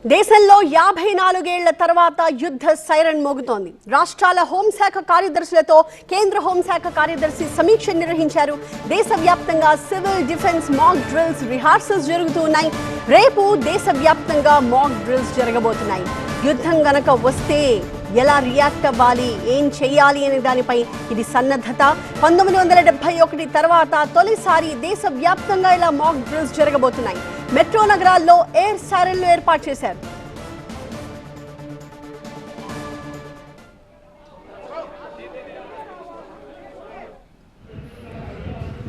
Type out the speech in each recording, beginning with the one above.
దేశంలో 54 ఏళ్ల తర్వాత యుద్ధ సైరన్ మోగుతోంది. రాష్ట్రాల హోంశాఖ కార్యదర్శులతో కేంద్ర హోంశాఖ కార్యదర్శి సమీక్ష నిర్వహించారు. దేశవ్యాప్తంగా సివిల్ డిఫెన్స్ మాక్ డ్రిల్స్ రిహార్సల్స్ జరుగుతూ ఉన్నాయి. రేపు దేశవ్యాప్తంగా మాక్ డ్రిల్స్ జరగబోతున్నాయి. యుద్ధం గనక వస్తే ఎలా రియాక్ట్ అవ్వాలి, ఏం చేయాలి అనే దానిపై ఇది సన్నద్ధత. 1971 తర్వాత తొలిసారి దేశవ్యాప్తంగా ఇలా మాక్ డ్రిల్స్ జరగబోతున్నాయి. మెట్రో నగరాల్లో ఎయిర్ సైరన్లు ఏర్పాటు చేశారు.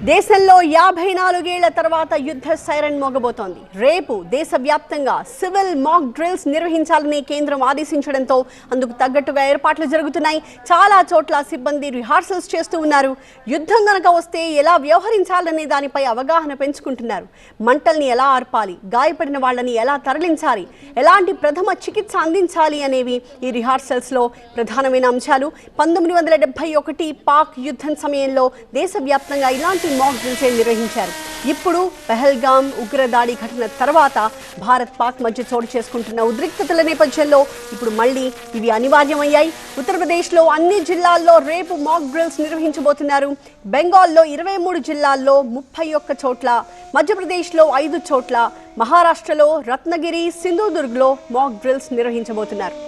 దేశంలో 54 ఏళ్ల తర్వాత యుద్ధ సైరన్ మోగబోతోంది. రేపు దేశవ్యాప్తంగా సివిల్ మాక్ డ్రిల్స్ నిర్వహించాలని కేంద్రం ఆదేశించడంతో అందుకు తగ్గట్టుగా ఏర్పాట్లు జరుగుతున్నాయి. చాలా చోట్ల సిబ్బంది రిహార్సల్స్ చేస్తూ ఉన్నారు. యుద్ధం గనక వస్తే ఎలా వ్యవహరించాలనే దానిపై అవగాహన పెంచుకుంటున్నారు. మంటల్ని ఎలా ఆర్పాలి, గాయపడిన వాళ్ళని ఎలా తరలించాలి, ఎలాంటి ప్రథమ చికిత్స అందించాలి అనేవి ఈ రిహార్సల్స్లో ప్రధానమైన అంశాలు. 1971 పాక్ యుద్ధం సమయంలో దేశవ్యాప్తంగా ఇలాంటి మాక్ డ్రిల్స్ నిర్వహించారు. ఇప్పుడు పెహల్గాం ఉగ్రదాడి ఘటన తర్వాత భారత్ పాక్ మధ్య చోటు చేసుకుంటున్న ఉద్రిక్తతల నేపథ్యంలో ఇప్పుడు మళ్ళీ ఇవి అనివార్యమయ్యాయి. ఉత్తరప్రదేశ్లో అన్ని జిల్లాల్లో రేపు మాక్ డ్రిల్స్ నిర్వహించబోతున్నారు. బెంగాల్లో 23 జిల్లాల్లో 31 చోట్ల, మధ్యప్రదేశ్లో 5 చోట్ల, మహారాష్ట్రలో రత్నగిరి, సింధుదుర్గ్లో మాక్ డ్రిల్స్ నిర్వహించబోతున్నారు.